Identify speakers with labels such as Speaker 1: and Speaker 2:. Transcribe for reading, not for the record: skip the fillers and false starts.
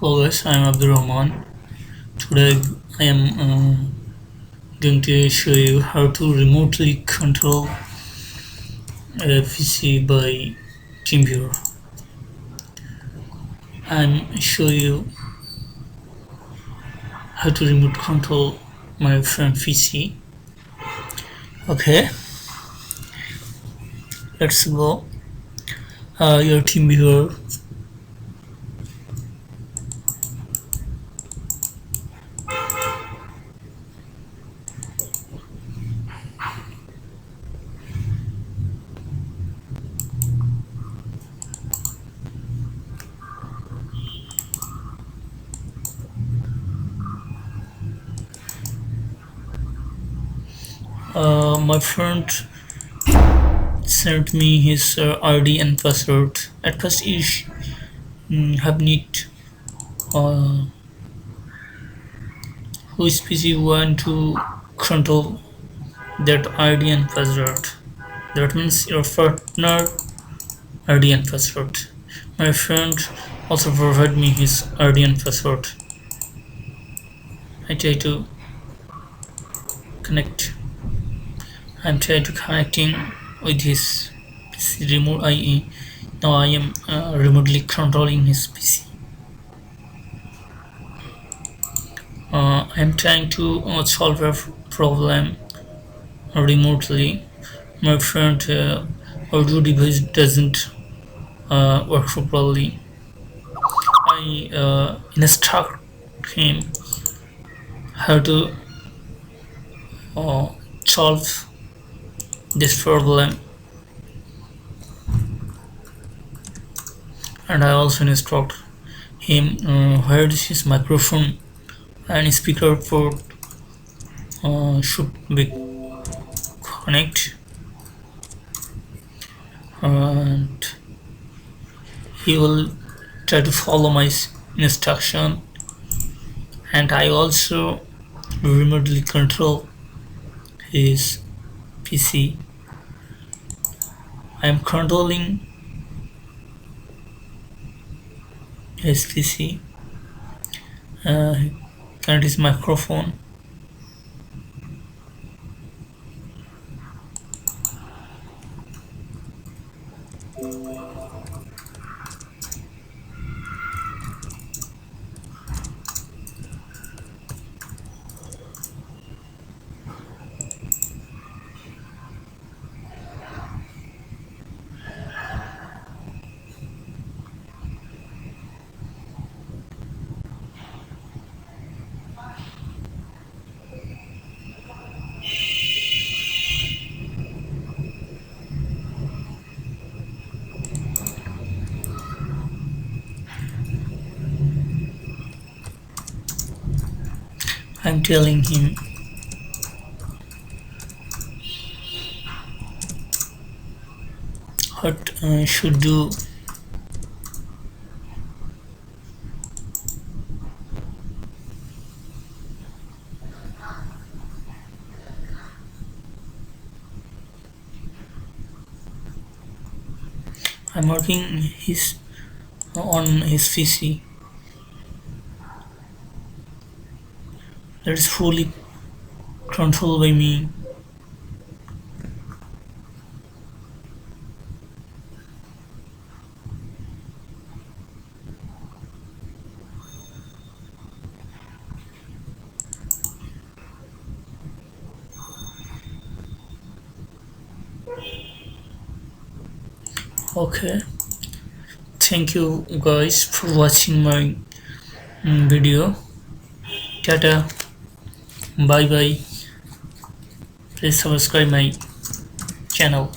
Speaker 1: Hello guys, I am Abdul Rahman. Today I am going to show you how to remotely control a PC by TeamViewer. I'm show you how to remote control my friend PC. Okay, let's go. Your TeamViewer. My friend sent me his ID and password. At first, he have need whose PC want to control that ID and password. That means your partner ID and password. My friend also provided me his ID and password. I try to connect. I'm trying to connecting with his PC remote IE. Now I am remotely controlling his PC. I'm trying to solve a problem remotely. My friend audio device doesn't work properly. I instruct him how to uh, solve this problem, and I also instruct him where his microphone and speaker port should be connect, and he will try to follow my instruction. And I also remotely control his PC. I am controlling his PC, connect his microphone. I'm telling him what should do. I'm working his on his PC. That is fully controlled by me. Okay, thank you guys for watching my video. Tata, bye bye. Please subscribe my channel.